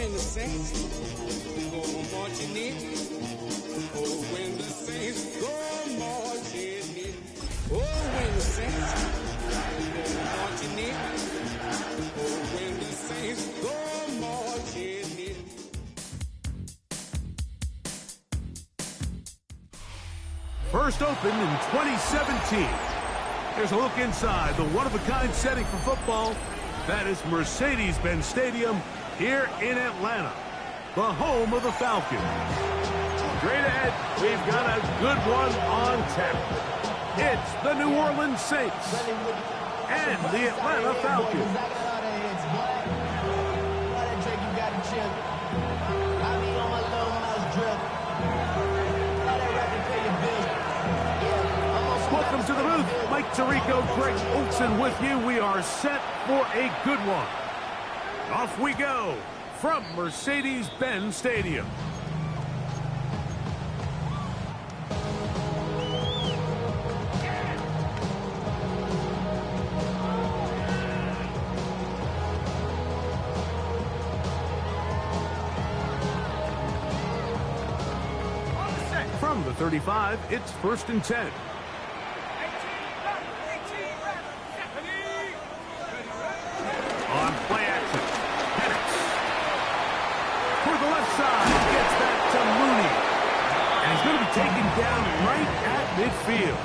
when the Saints go marching in. Oh, when the Saints go marching in. Oh, when the Saints go marching in. Oh, when the Saints go marching in. First opened in 2017. Here's a look inside the one-of-a-kind setting for football. That is Mercedes-Benz Stadium here in Atlanta, the home of the Falcons. Straight ahead, we've got a good one on tap. It's the New Orleans Saints and the Atlanta Falcons. Welcome to the booth. Mike Tirico, Greg Olson with you. We are set for a good one. Off we go from Mercedes-Benz Stadium. From the 35, it's 1st and 10. On play action, Penix. For the left side, gets that to Mooney. And he's going to be taken down right at midfield.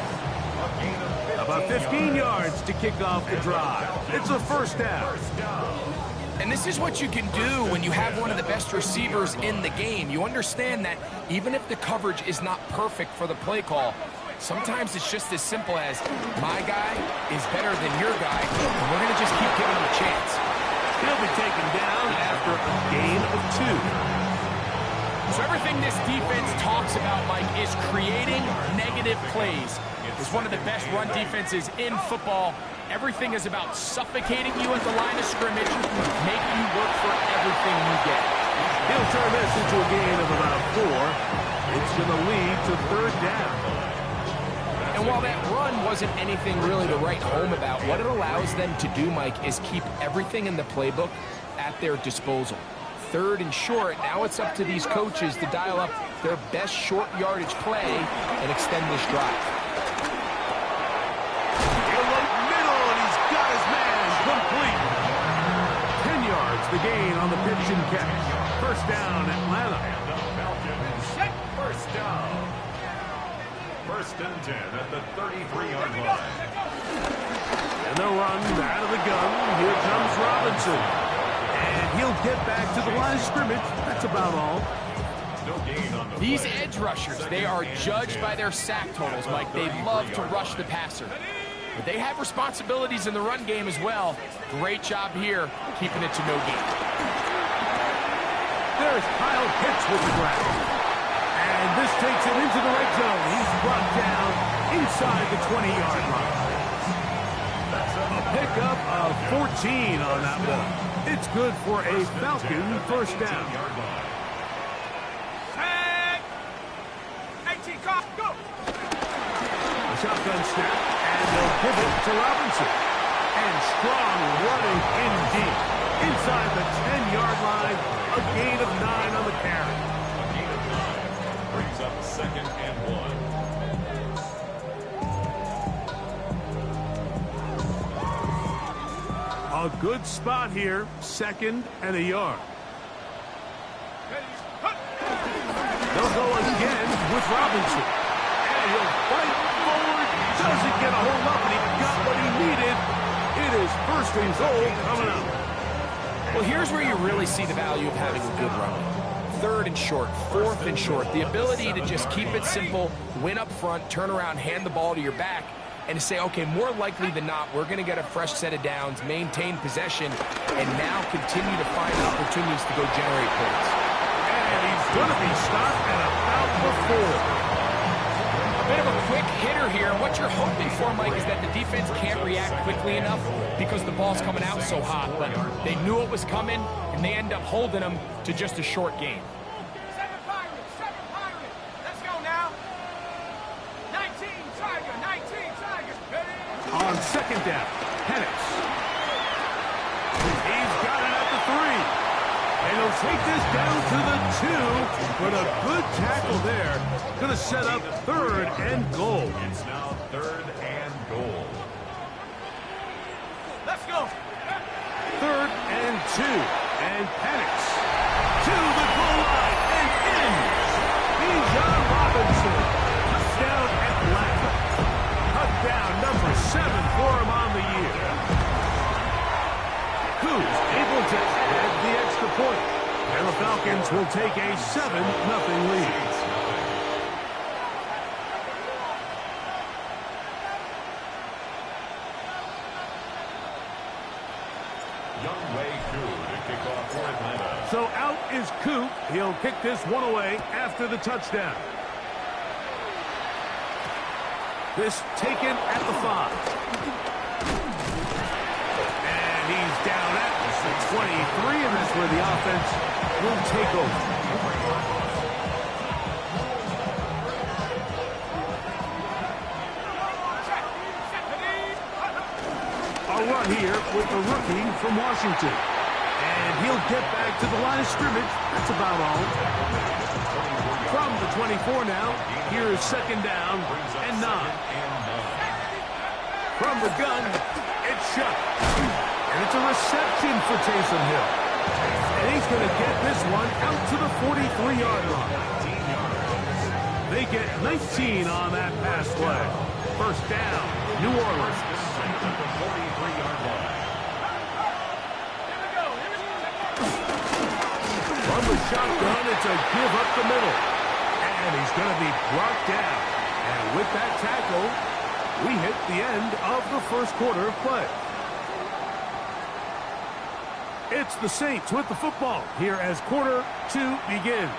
About 15 yards to kick off the drive. It's a first down. And this is what you can do when you have one of the best receivers in the game. You understand that even if the coverage is not perfect for the play call, sometimes it's just as simple as my guy is better than your guy, and we're going to just keep giving him a chance. He'll be taken down after a gain of 2. So everything this defense talks about, Mike, is creating negative plays. It's one of the best run defenses in football. Everything is about suffocating you at the line of scrimmage, making you work for everything you get. He'll turn this into a gain of about 4. It's going to lead to 3rd down. And while that run wasn't anything really to write home about, what it allows them to do, Mike, is keep everything in the playbook at their disposal. 3rd and short, now it's up to these coaches to dial up their best short yardage play and extend this drive. In the middle, and he's got his man complete. 10 yards, the gain on the pitch and catch. First down, Atlanta. First down. 1st and 10 at the 33-yard line. And they'll run out of the gun. Here comes Robinson. And he'll get back to the line of scrimmage. That's about all. No gain on the These edge rushers, they are judged by their sack totals, Mike. They love to rush the passer. But they have responsibilities in the run game as well. Great job here, keeping it to no gain. There's Kyle Pitts with the grab. And this takes him into the red zone. He's brought down inside the 20-yard line. A pickup of 14 on that one. It's good for a Falcon first down. Hey! 18, go! A shotgun snap, and they'll pivot to Robinson. And strong running in deep. Inside the 10-yard line, a gain of 9 on the carry. Brings up 2nd and 1. A good spot here, 2nd and a yard. They'll go again with Robinson. And he'll fight forward. Doesn't get a hold up, and he got what he needed. It is 1st and goal coming up. Well, here's where you really see the value of having a good run. 3rd and short, 4th and short. The ability to just keep it simple, win up front, turn around, hand the ball to your back, and to say, okay, more likely than not, we're going to get a fresh set of downs, maintain possession, and now continue to find opportunities to go generate points. And he's going to be stopped at about the 4. A bit of a quick hitter here. What you're hoping for, Mike, is that the defense can't react quickly enough because the ball's coming out so hot. But they knew it was coming, and they end up holding them to just a short game. 7 Pirates, 7 Pirates. Let's go now. 19 Tiger, 19 Tiger. On 2nd down, Penix. He's got it at the 3. And he'll They'll take this down to the 2, but a good tackle there. Going to set up 3rd and goal. It's now 3rd and goal. Let's go. 3rd and 2. And Penix to the goal line and in. Bijan Robinson. Touchdown Atlanta. Touchdown number 7 for him on the year. Who's able to add the extra point. And the Falcons will take a 7-0 lead. So out is Coop. He'll kick this one away after the touchdown. This taken at the 5. And he's down at the 23, and that's where the offense will take over. A run here with the rookie from Washington. And he'll get back to the line of scrimmage. That's about all. From the 24 now, here's 2nd down and 9. From the gun, it's shot. And it's a reception for Taysom Hill. And he's going to get this one out to the 43-yard line. They get 19 on that pass play. 1st down, New Orleans. From the shotgun, it's a give up the middle. And he's going to be brought down. And with that tackle, we hit the end of the 1st quarter of play. It's the Saints with the football here as quarter 2 begins.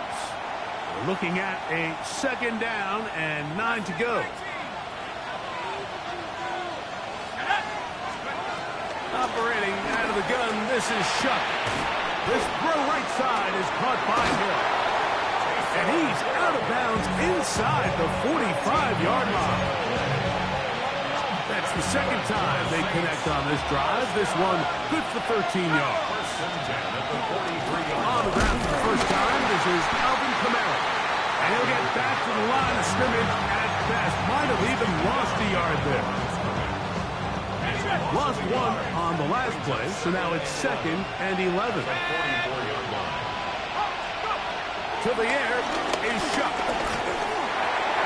We're looking at a 2nd down and 9 to go. Operating out of the gun, this is Shuck. This throw right side is caught by Hill. And he's out of bounds inside the 45-yard line. That's the 2nd time they connect on this drive. This one good for 13 yards. On the ground for the 1st time, this is Alvin Kamara. And he'll get back to the line of scrimmage at best. Might have even lost a yard there. Lost 1 on the last play, so now it's 2nd and 11. To the air is Shuck.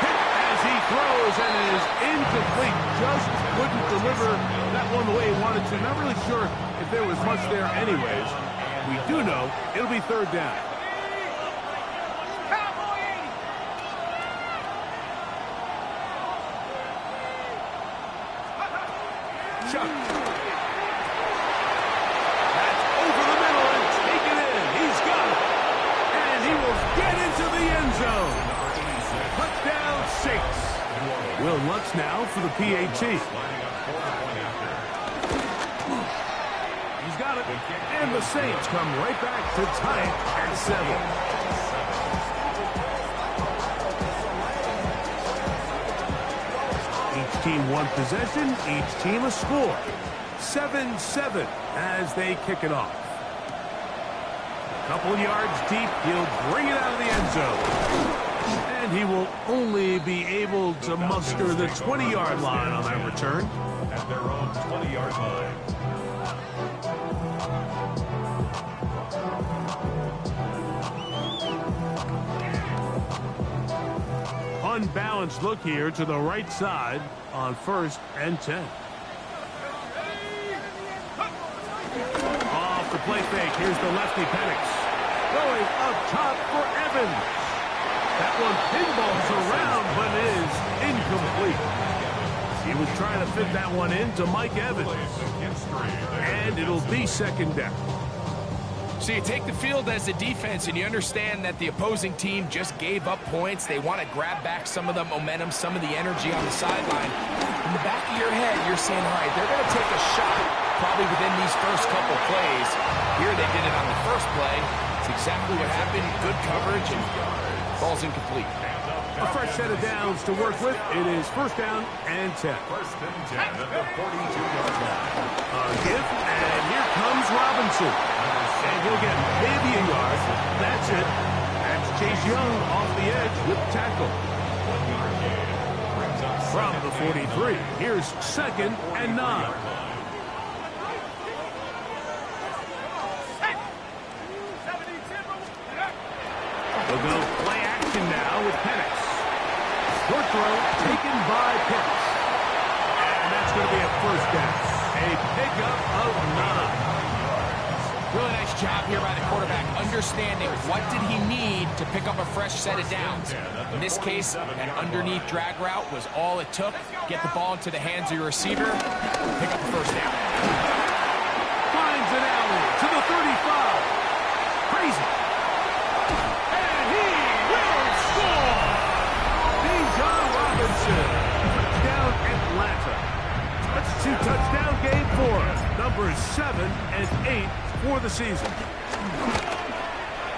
Hit as he throws and is incomplete. Just couldn't deliver that one the way he wanted to. Not really sure if there was much there anyways. We do know it'll be 3rd down. Chuck. That's over the middle and taken in. He's got it. And he will get into the end zone. Touchdown Saints. Will Lutz now for the PAT. He's got it. And the Saints come right back to tie it at 7. Each team one possession, each team a score. 7-7 as they kick it off. A couple yards deep, he'll bring it out of the end zone. And he will only be able to muster the 20-yard line on that return. At their own 20-yard line. Unbalanced look here to the right side on 1st and 10. Off the play fake. Here's the lefty Penix. Going up top for Evans. That one pinballs around but is incomplete. He was trying to fit that one into Mike Evans. And it'll be 2nd down. So you take the field as a defense and you understand that the opposing team just gave up points. They want to grab back some of the momentum, some of the energy on the sideline. In the back of your head, you're saying, all right, they're going to take a shot probably within these first couple plays. Here they did it on the first play. It's exactly what happened. Good coverage and ball's incomplete. A fresh set of downs to work with. It is 1st down and 10. 1st and 10 at the 42-yard line. A give, and here comes Robinson. And he'll get maybe a yard, gets it. That's Chase Young off the edge with the tackle. From the 43, here's 2nd and 9. They'll go play action now with Penix. Short throw taken by Penix. And that's going to be a first down. A pickup of 9. Really nice job here by the quarterback, understanding what did he need to pick up a fresh set of downs. In this case, an underneath drag route was all it took. Get the ball into the hands of your receiver, pick up the first down. Finds an alley to the 35. Crazy. And he will score! Bijan Robinson. Touchdown Atlanta. That's a 2-touchdown game for numbers 7 and 8 for the season.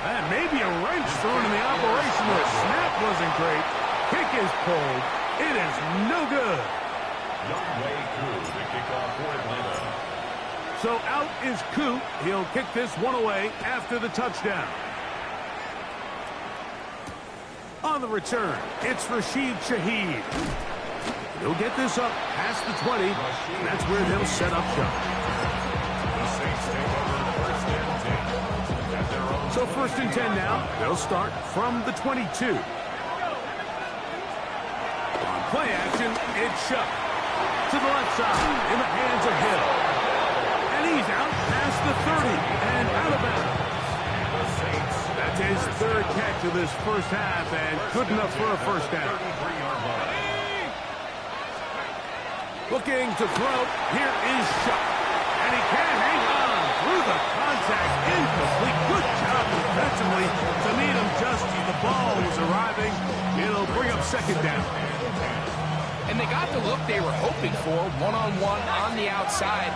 And maybe a wrench thrown in the operation. The snap wasn't great. Kick is pulled. It is no good. So out is Coop. He'll kick this one away after the touchdown. On the return, it's Rashid Shaheed. He'll get this up past the 20. And that's where they'll set up shop. So 1st and 10 now. They'll start from the 22. On play action, it's Shuck. To the left side, in the hands of Hill. And he's out past the 30 and out of bounds. That's his 3rd catch of this first half and good enough for a first down. Looking to throw, here is Shuck. And he can't hang on through the contact. Incomplete. Good job defensively to meet him just as the ball was arriving. It'll bring up 2nd down. And they got the look they were hoping for, one-on-one on the outside.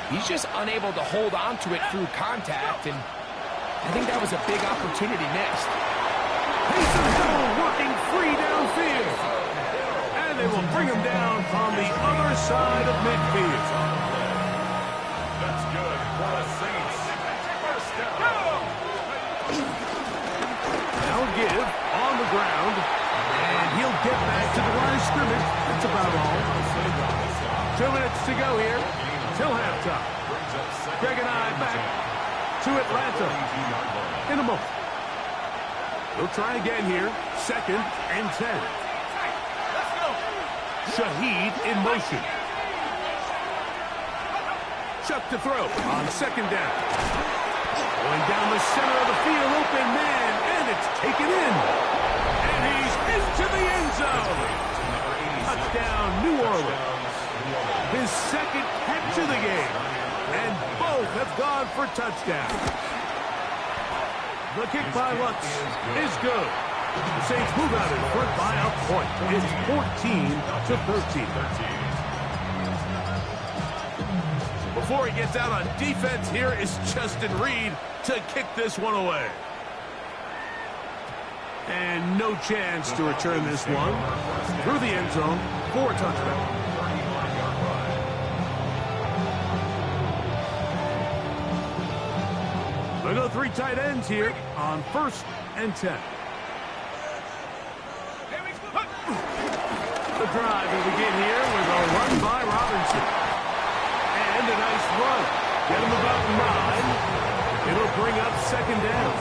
He's just unable to hold on to it through contact, and I think that was a big opportunity missed. Taysom Hill working free downfield. And they will bring him down on the other side of midfield. That's good for the Saints. First down. Now give on the ground. And he'll get back to the line of scrimmage. That's about all. 2 minutes to go here till halftime. Greg and I back to Atlanta in a moment. He'll try again here. 2nd and 10. Shaheed in motion. Chuck to throw on 2nd down. Going down the center of the field, open man, and it's taken in. And he's into the end zone. Touchdown, New Orleans. His 2nd catch of the game. And both have gone for touchdown. The kick by Lutz is good. The Saints move out in front by a point. It's 14-13. Before he gets out on defense, here is Justin Reed to kick this one away. And no chance to return this one through the end zone for a touchdown. They'll go 3 tight ends here on 1st and 10. The drive will begin here with a run by Robinson. And a nice run. Get him about 9. It'll bring up 2nd down.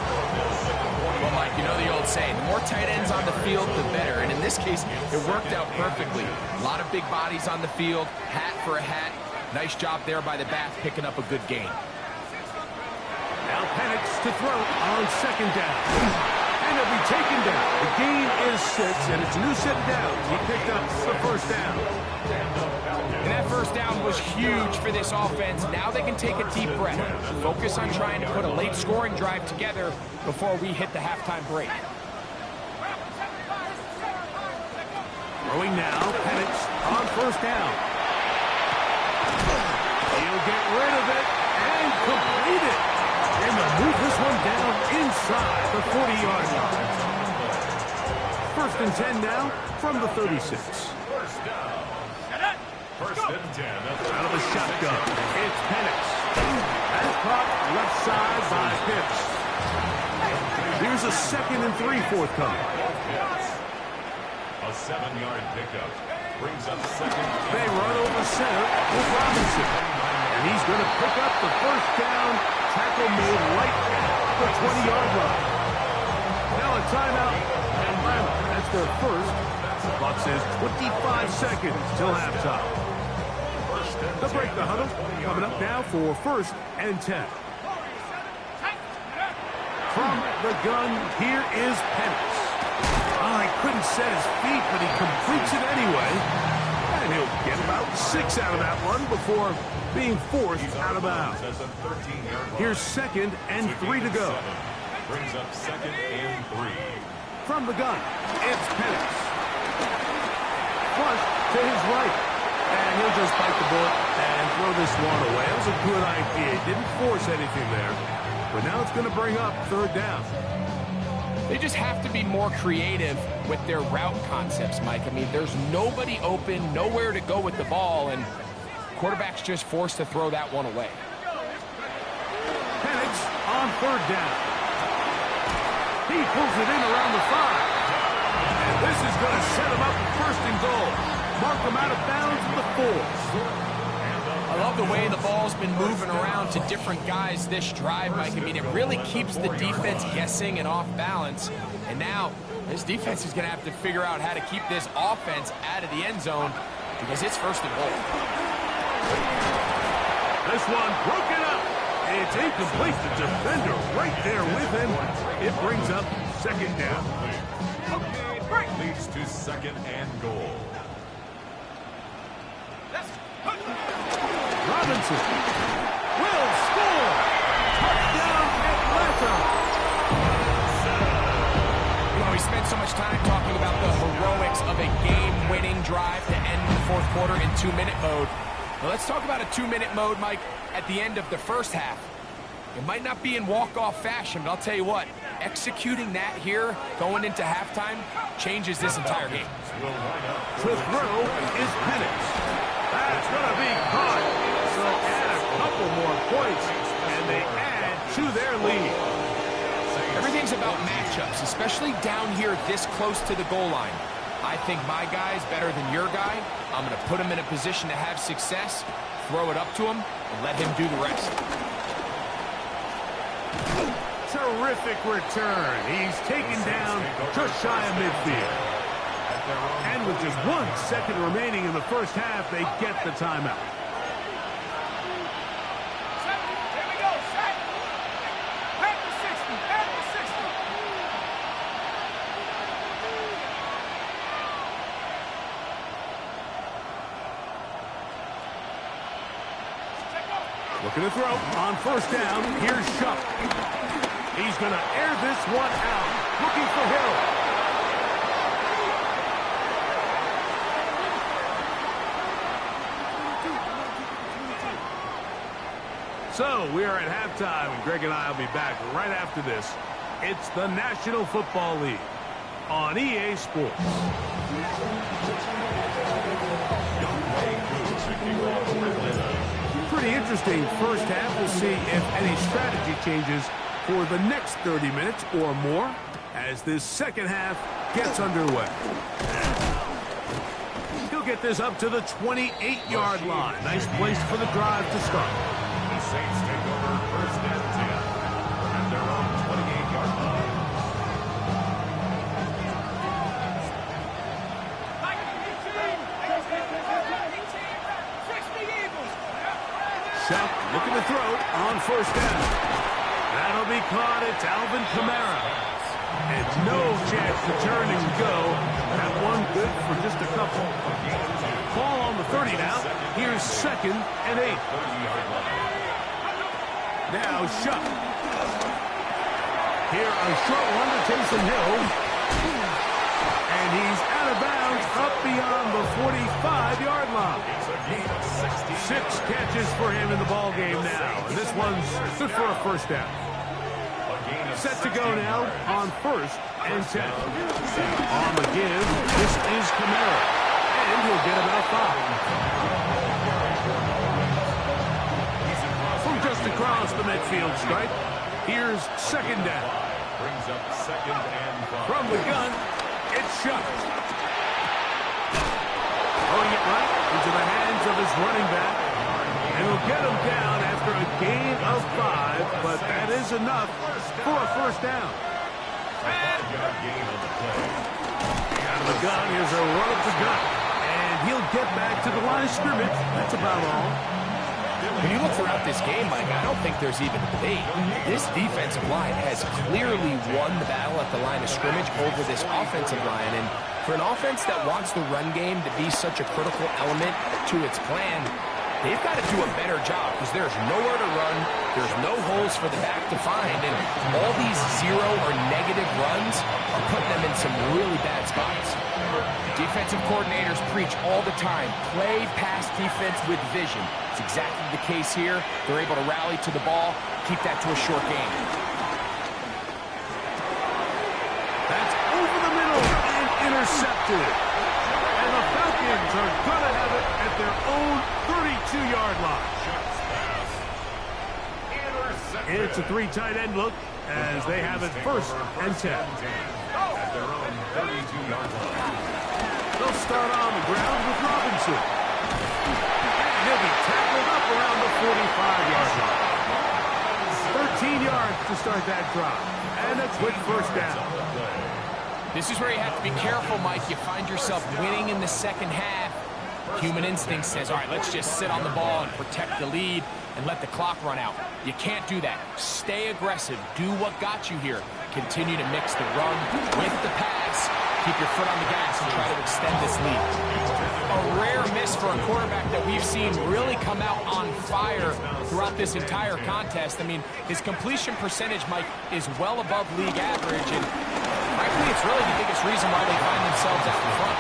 Well, Mike, you know the old saying, the more tight ends on the field, the better. And in this case, it worked out perfectly. A lot of big bodies on the field, hat for a hat. Nice job there by the back, picking up a good gain. Now Penix to throw on 2nd down. And he'll be taken down. The gain is 6, and it's a new set down. He picked up the first down. And that first down was huge for this offense. Now they can take a deep breath. Focus on trying to put a late scoring drive together before we hit the halftime break. Throwing now, Penix on 1st down. He'll get rid of it and complete it. And they'll move this one down inside the 40-yard line. 1st and 10 now from the 36. First down. First and 10. Out of the shotgun, it's Penix. That's caught left side by Pitts. Here's a a 2nd and 3 forthcoming. A 7-yard pickup brings up 2nd. They run over center with Robinson. And he's going to pick up the first down. Tackle made right at the 20-yard line. Now a timeout. Atlanta, that's their first. The clock says 25 seconds till halftime. They'll break the huddle. Coming up now for 1st and 10. From the gun, here is Penix. Oh, he couldn't set his feet, but he completes it anyway. And he'll get about 6 out of that one before being forced out of bounds. Here's 2nd and 3 to go. Brings up 2nd and 3. From the gun, it's Penix. Flush to his right. And he'll just bite the bullet and throw this one away. That was a good idea. He didn't force anything there. But now it's going to bring up 3rd down. They just have to be more creative with their route concepts, Mike. I mean, there's nobody open, nowhere to go with the ball, and quarterback's just forced to throw that one away. Penix on 3rd down. He pulls it in around the 5. And this is going to set him up for 1st and goal. Mark him out of bounds with the 4. I love the way the ball's been moving around to different guys this drive, Mike. I mean, it really keeps the defense guessing and off balance. And now, this defense is going to have to figure out how to keep this offense out of the end zone because it's 1st and goal. This one broken up. It's incomplete. The defender right there with him. It brings up 2nd down. Leads to 2nd and goal. Robinson will score. Touchdown, Atlanta. You know, we spent so much time talking about the heroics of a game-winning drive to end the 4th quarter in 2-minute mode. Now let's talk about a 2-minute mode, Mike, at the end of the 1st half. It might not be in walk-off fashion, but I'll tell you what, executing that here, going into halftime, changes this entire game. To throw is Penix. That's going to be caught. So add a couple more points, and they add to their lead. Everything's about matchups, especially down here this close to the goal line. I think my guy's better than your guy. I'm going to put him in a position to have success, throw it up to him, and let him do the rest. Terrific return. He's taken down just shy of midfield. And with just 1 second remaining in the 1st half, they get the timeout. Here we go, set. Back to 60, back to 60. Looking to throw on 1st down. Here's Shuck. He's going to air this one out. Looking for Hill. So we are at halftime, and Greg and I will be back right after this. It's the National Football League on EA Sports. Pretty interesting 1st half. We'll see if any strategy changes for the next 30 minutes or more as this 2nd half gets underway. He'll get this up to the 28-yard line. Nice place for the drive to start. The Saints take over 1st and 10 at their own 28-yard line. Shuck looking to throw on 1st down. That'll be caught. It's Alvin Kamara. And no chance to turn and go. That one good for just a couple. Ball on the 30 now. Here's 2nd and 8. Now Shuck. Here a short one to Taysom Hill. And he's out of bounds up beyond the 45-yard line. 6 catches for him in the ball game now. And this one's good for a 1st down. Set to go now on 1st and 10. On the give, this is Kamara. And he'll get about 5. From just across the midfield stripe, here's 2nd down. Brings up 2nd and 5. From the gun, it's shot. Throwing it right into the hands of his running back. And he'll get him down after a gain of 5, but that is enough for a first down. Yard gain on the play. Out of the gun, here's a run up the gut. And he'll get back to the line of scrimmage. That's about all. When you look throughout this game, Mike, I don't think there's even a debate. This defensive line has clearly won the battle at the line of scrimmage over this offensive line. And for an offense that wants the run game to be such a critical element to its plan, they've got to do a better job because there's nowhere to run. There's no holes for the back to find. And all these zero or negative runs are putting them in some really bad spots. Defensive coordinators preach all the time, play pass defense with vision. It's exactly the case here. They're able to rally to the ball, keep that to a short game. That's over the middle and intercepted. And the Falcons are going to have it at their own 32-yard line. It's a 3 tight end look as they have it 1st and 10. At their own 32-yard line. They'll start on the ground with Robinson. And he'll be tackled up around the 45-yard line. 13 yards to start that drive. And a quick first down. This is where you have to be careful, Mike. You find yourself winning in the second half. Human instinct says, all right, let's just sit on the ball and protect the lead and let the clock run out. You can't do that. Stay aggressive. Do what got you here. Continue to mix the run with the pass. Keep your foot on the gas and try to extend this lead. A rare miss for a quarterback that we've seen really come out on fire throughout this entire contest. I mean, his completion percentage, Mike, is well above league average, and frankly, it's really the biggest reason why they find themselves out in front.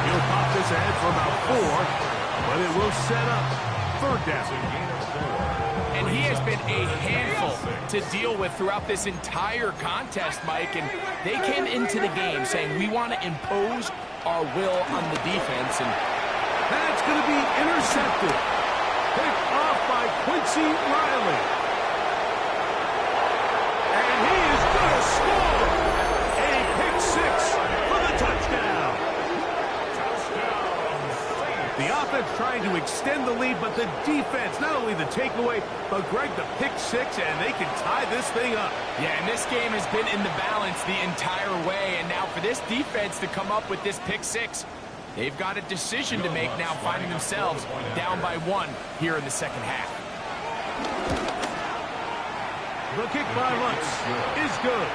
He'll pop this ahead for about 4, but it will set up 3rd down. And he has been a handful to deal with throughout this entire contest, Mike. And they came into the game saying, we want to impose our will on the defense. And that's going to be intercepted. Picked off by Quincy Riley. And he is going to score. A pick 6 for the touchdown. The offense trying to extend the lead, but the defense, not only the takeaway, but Greg, the pick 6, and they can tie this thing up. Yeah, and this game has been in the balance the entire way, and now for this defense to come up with this pick 6, they've got a decision to make now, finding themselves down by 1 here in the second half. The kick by Lutz is good,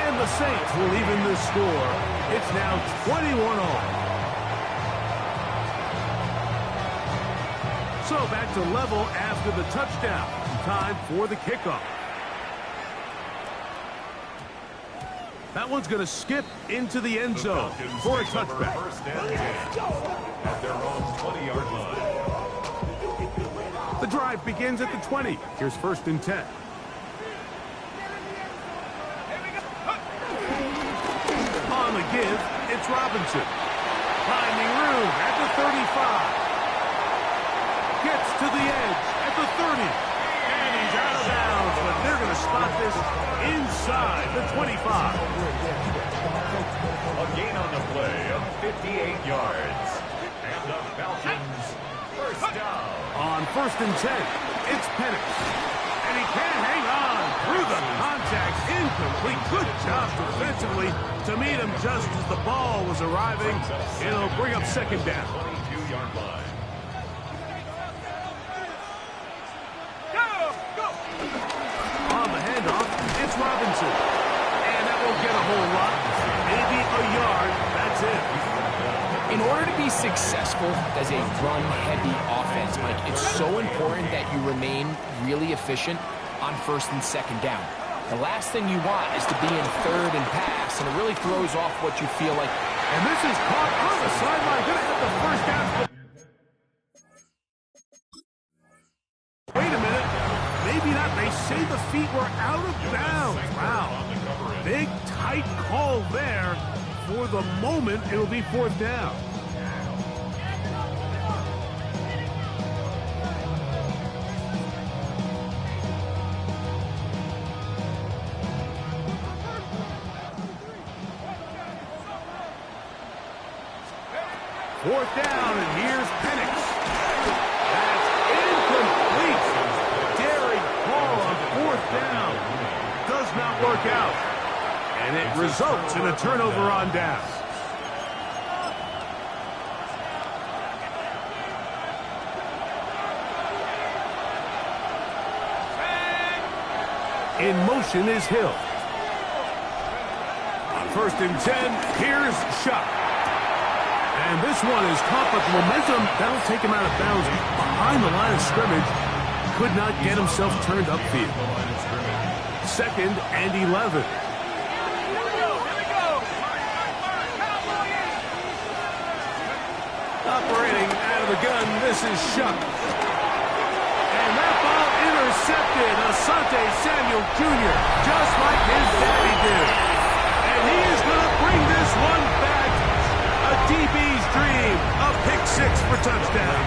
and the Saints will even the score. It's now 21-all. So back to level after the touchdown. Time for the kickoff. That one's going to skip into the end zone for a touchback. At their own 20-yard line. The drive begins at the 20. Here's 1st and 10. On the give, it's Robinson. Finding room at the 35. Gets to the edge at the 30. And he's out of bounds, but they're going to spot this inside the 25. A gain on the play of 58 yards. And the Falcons first down. On 1st and 10, it's Penix. And he can't hang on through the contact. Incomplete. Good job defensively to meet him just as the ball was arriving. It'll bring up 2nd down. 22-yard line. It's Robinson. And that won't get a whole lot. Maybe a yard. That's it. In order to be successful as a run-heavy offense, Mike, it's so important that you remain really efficient on 1st and 2nd down. The last thing you want is to be in 3rd and pass, and it really throws off what you feel like. And this is caught on the sideline. Going to have the 1st down. Wait a minute. Maybe not. They say the feet were out of bounds. Wow. Big, tight call there. For the moment, it'll be 4th down. 4th down, and here's Penix. That's incomplete. Daring ball on 4th down. Does not work out. And it results in a turnover on down. In motion is Hill. On 1st and 10, here's Shuck. And this one is caught, but the momentum, that'll take him out of bounds behind the line of scrimmage. Could not get himself turned upfield. 2nd and 11. Operating out of the gun, this is Shuck. And that ball intercepted. Asante Samuel Jr., just like his daddy did. And he is going to bring this one back. A DB's dream. A pick 6 for touchdown.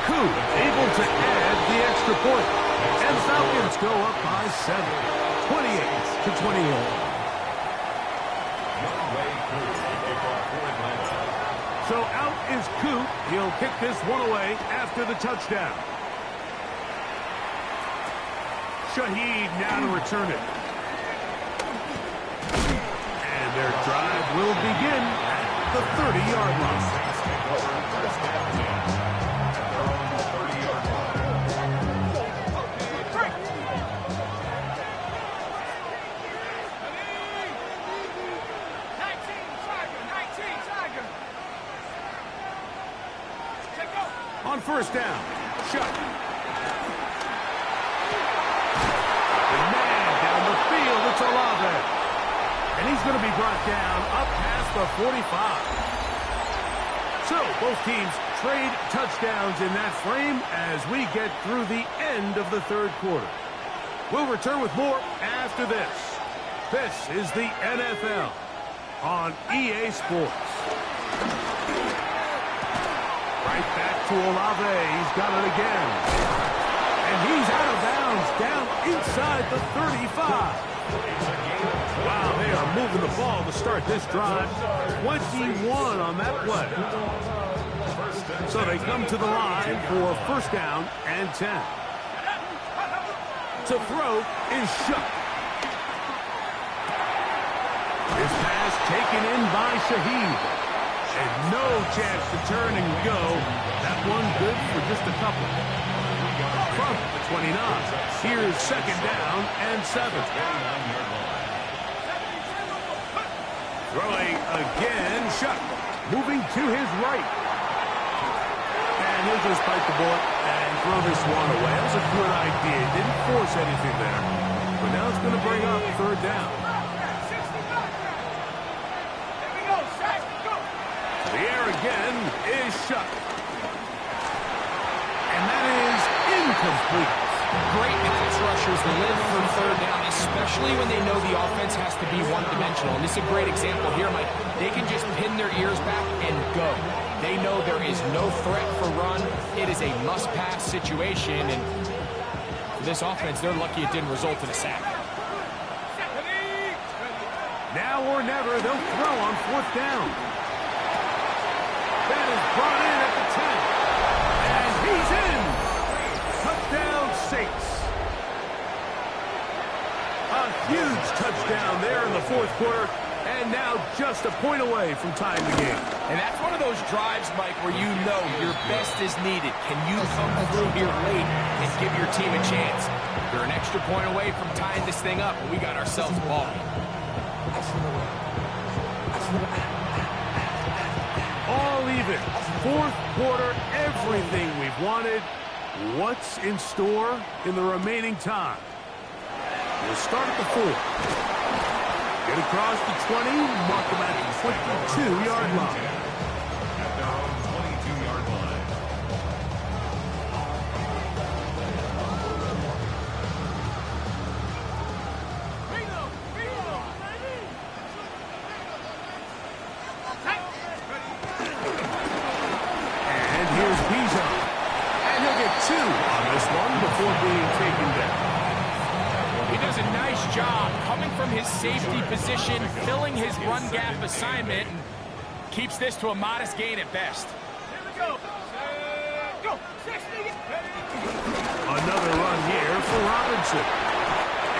Koo able to add the extra point. And Falcons go up by 7. 28-21. So out is Coop. He'll kick this one away after the touchdown. Shaheed now to return it. And their drive will begin at the 30-yard line. On 1st down, Shuck. The man down the field, it's Olave. And he's going to be brought down up past the 45. So both teams trade touchdowns in that frame as we get through the end of the 3rd quarter. We'll return with more after this. This is the NFL on EA Sports. Right back to Olave. He's got it again. And he's out of bounds down inside the 35. Wow, they are moving the ball to start this drive. 21 on that play. So they come to the line for 1st down and 10. To throw is Shuck. His pass taken in by Shaheed. And no chance to turn and go. That one good for just a couple. From the 29. Here's 2nd down and 7. Throwing again, Shuck. Moving to his right. And he'll just bite the bullet and throw this one away. That was a good idea. Didn't force anything there. But now it's going to bring up 3rd down. The air again is Shuck. And that is incomplete. Great pass rushers live for 3rd down, especially when they know the offense has to be one-dimensional. And this is a great example here, Mike. They can just pin their ears back and go. They know there is no threat for run. It is a must-pass situation. And for this offense, they're lucky it didn't result in a sack. Now or never, they'll throw on 4th down. That is brought in at the 10. And he's in. Touchdown, Saints. A huge touchdown there in the 4th quarter. And now just a point away from tying the game. And that's one of those drives, Mike, where you know your best is needed. Can you come through here late and give your team a chance? You're an extra point away from tying this thing up, and we got ourselves a ball. All even. 4th quarter, everything we've wanted. What's in store in the remaining time? We'll start at the 4. Get across the 20, mark them at the 22-yard line. At their own 22-yard line. And here's Bijan. And he'll get 2 on this one before being taken down. He does a nice job coming from his safety position, filling his run gap assignment, and keeps this to a modest gain at best. Here we go. Go. 60. Another run here for Robinson.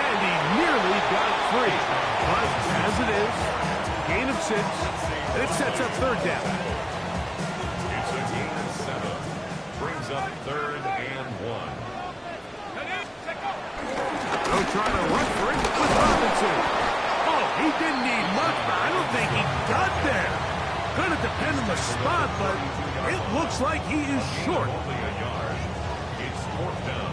And he nearly got free. But as it is, gain of 6, and it sets up third down. It's a gain of 7. Brings up 3rd and 1. They'll try to run for it with Robinson. Oh, he didn't need much, but I don't think he got there. Gonna depend on the spot, but it looks like he is short. Only a yard. It's 4th down.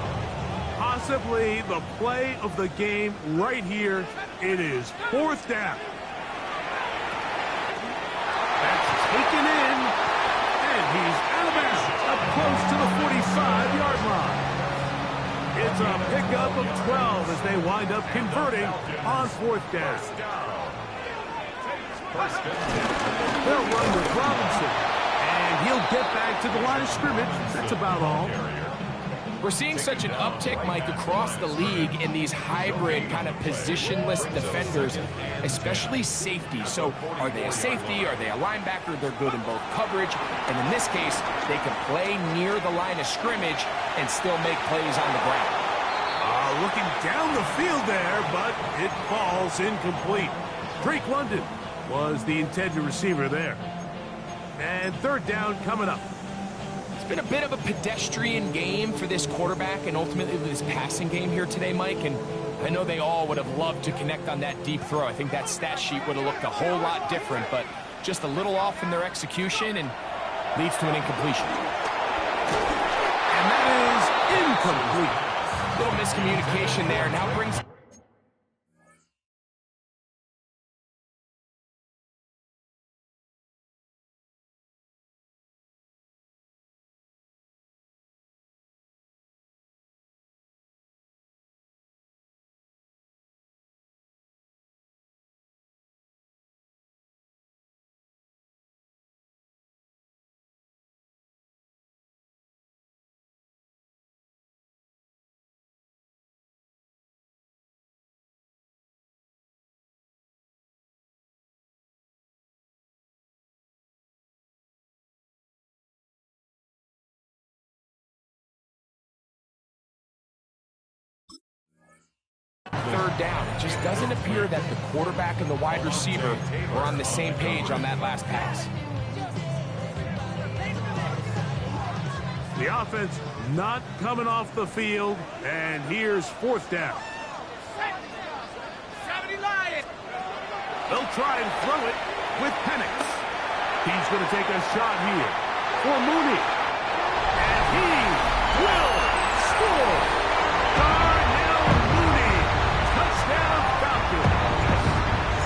Possibly the play of the game right here. It is 4th down. That's taken in, and he's out of bounds, up close to the 45-yard line. It's a pickup of 12 as they wind up converting on 4th down. They'll run with Robinson, and he'll get back to the line of scrimmage. That's about all. We're seeing such an uptick, Mike, across the league in these hybrid kind of positionless defenders, especially safety. So are they a safety? Are they a linebacker? They're good in both coverage. And in this case, they can play near the line of scrimmage and still make plays on the ground. Looking down the field there, but it falls incomplete. Drake London was the intended receiver there. And 3rd down coming up. It's been a bit of a pedestrian game for this quarterback and ultimately this passing game here today, Mike. And I know they all would have loved to connect on that deep throw. I think that stat sheet would have looked a whole lot different, but just a little off in their execution and leads to an incompletion. And that is incomplete. Little miscommunication there. Now brings... Third down. It just doesn't appear that the quarterback and the wide receiver were on the same page on that last pass. The offense not coming off the field, and here's 4th down. 70 Lions. They'll try and throw it with Penix. He's going to take a shot here for Mooney. And he will score. Darnell Mooney. Touchdown Falcons.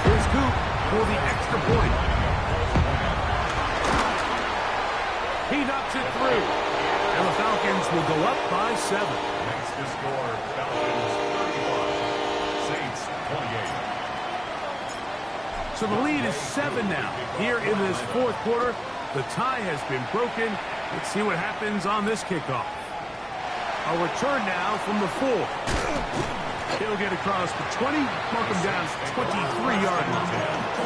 Here's Coop for the extra point. He knocks it through. And the Falcons will go up by 7. Makes the score Falcons 31, Saints 28. So the lead is 7 now. Here in this 4th quarter, the tie has been broken. Let's see what happens on this kickoff. A return now from the 4. He'll get across the 20, mark him down 23-yard line.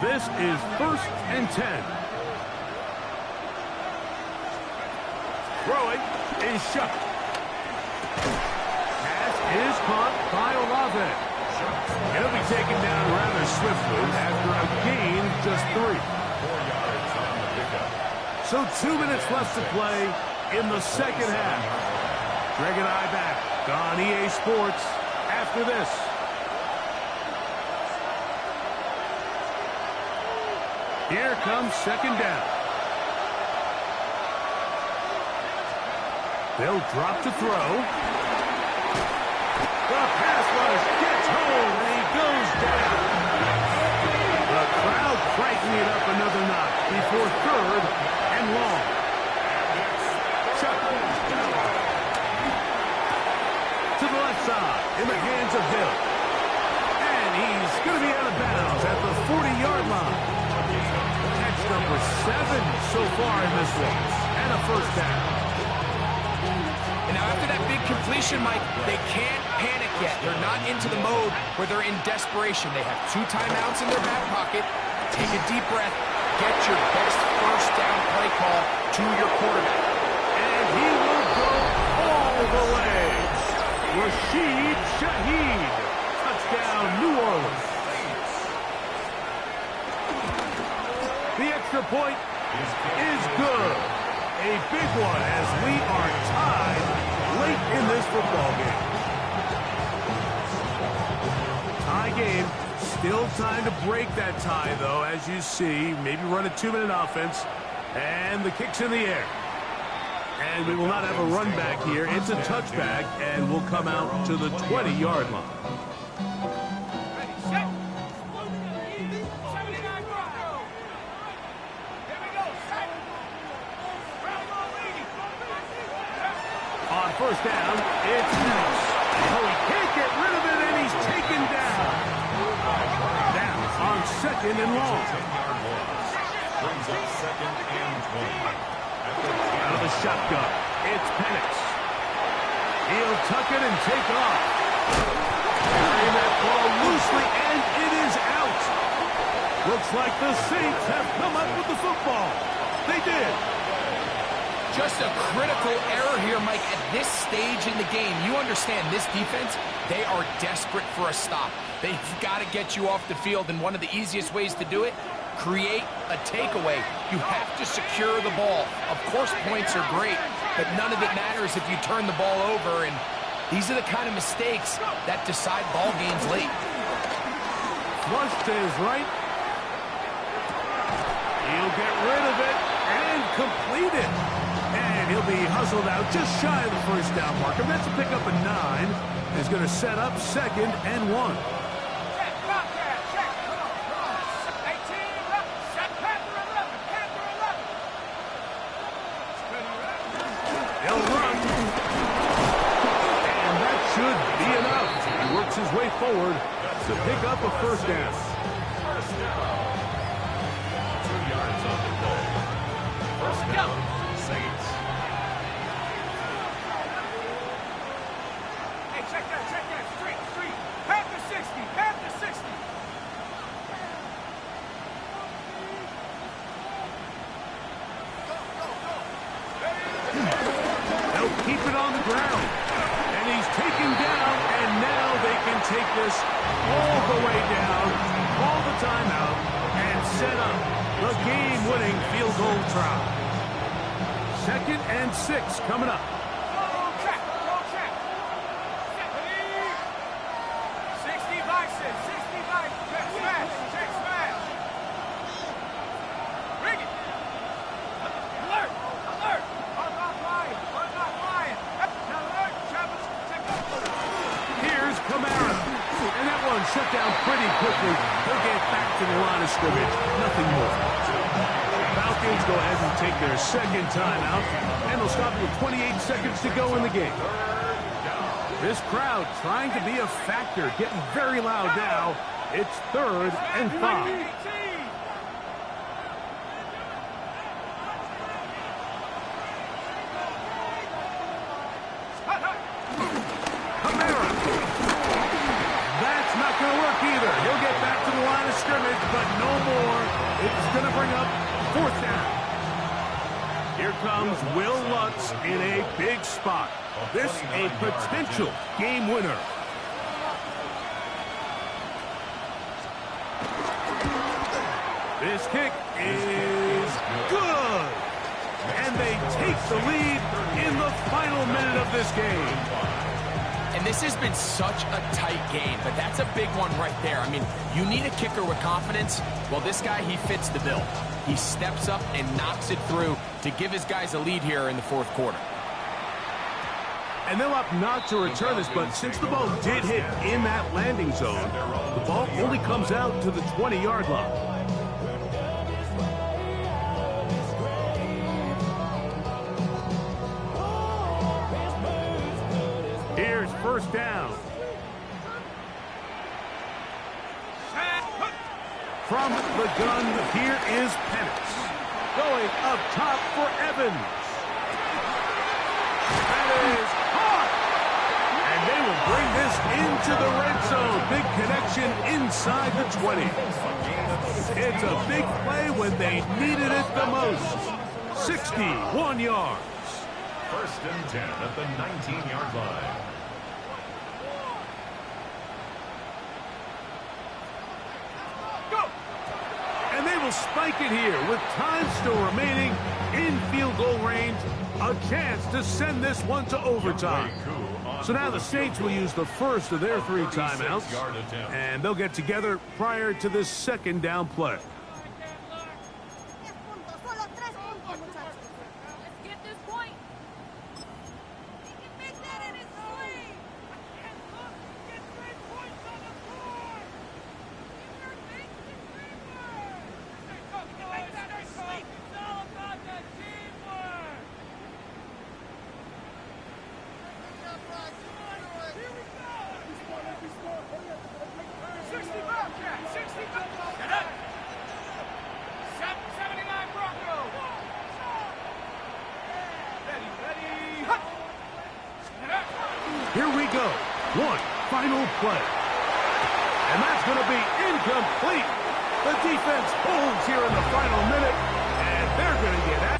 This is 1st and 10. Throwing is shut. Pass is caught by Olave. He'll be taken down rather swiftly after a gain of just 3. 4 yards on the pickup. So 2 minutes left to play in the second half. Greg and I back on EA Sports after this. Here comes 2nd down. They'll drop to throw. The pass rush gets home, and he goes down. The crowd cranking it up another notch before 3rd and long. Chuck. To the left side, in the hands of Hill. And he's going to be out of bounds at the 40-yard line. so far in this one. And a first down. And now after that big completion, Mike, they can't panic yet. They're not into the mode where they're in desperation. They have 2 timeouts in their back pocket. Take a deep breath. Get your best first down play call to your quarterback. And he will go all the way. Rashid Shaheed. Touchdown, New Orleans. The extra point is good. A big one as we are tied late in this football game. Tie game. Still time to break that tie, though, as you see. Maybe run a 2-minute offense. And the kick's in the air. And we will not have a run back here. It's a touchback, and we'll come out to the 20-yard line. On first down, it's Penix. Oh, he can't get rid of it, and he's taken down. Down on second and long. Brings up second and 20. Out of the shotgun, it's Penix. He'll tuck it and take off. Carrying that ball loosely, and it is out. Looks like the Saints have come up with the football. They did. Just a critical error here, Mike, at this stage in the game. You understand this defense, they are desperate for a stop. They've got to get you off the field, and one of the easiest ways to do it, create a takeaway. You have to secure the ball. Of course, points are great, but none of it matters if you turn the ball over, and these are the kind of mistakes that decide ball games late. Flush to his right. He'll get rid of it and complete it. And he'll be hustled out just shy of the first down marker. That's a pickup of 9. He's going to set up second and 1. He'll run. And that should be enough. He works his way forward to pick up a first down. 2 yards on the play. First down, Saints. Hey, check that. Street. Half the 60. They'll keep it on the ground. And he's taken down, and now they can take this all the way down, call the timeout, and set up the game-winning field goal try. 2nd and 6 coming up. Go check. Check. 60 bison. Check smash. Bring it. Alert. Hard knock line. Alert. Travis, check up. Here's Kamara. And that one shut down pretty quickly. They'll get back to the line of scrimmage. Nothing more. Falcons go ahead and take their second timeout, and they'll stop with 28 seconds to go in the game. This crowd trying to be a factor, getting very loud now. It's 3rd and 5. Kamara. That's not going to work either. He'll get back to the line of scrimmage, but no more. It's going to bring up 4th down. Here comes Will Lutz in a big spot. This a potential game winner. This kick is good. And they take the lead in the final minute of this game. And this has been such a tight game, but that's a big one right there. I mean, you need a kicker with confidence. Well, this guy, he fits the bill. He steps up and knocks it through to give his guys a lead here in the 4th quarter. And they'll opt not to return this, but since the ball did hit in that landing zone, the ball only comes out to the 20-yard line. Here's first down. From the gun, here is Penix. Going up top for Evans. That is caught. And they will bring this into the red zone. Big connection inside the 20. It's a big play when they needed it the most. 61 yards. First and 10 at the 19-yard line. And they will spike it here with time still remaining in field goal range. A chance to send this one to overtime. So now the Saints will use the first of their 3 timeouts. And they'll get together prior to this second down play. Here we go. One final play. And that's going to be incomplete. The defense holds here in the final minute, and they're going to get out.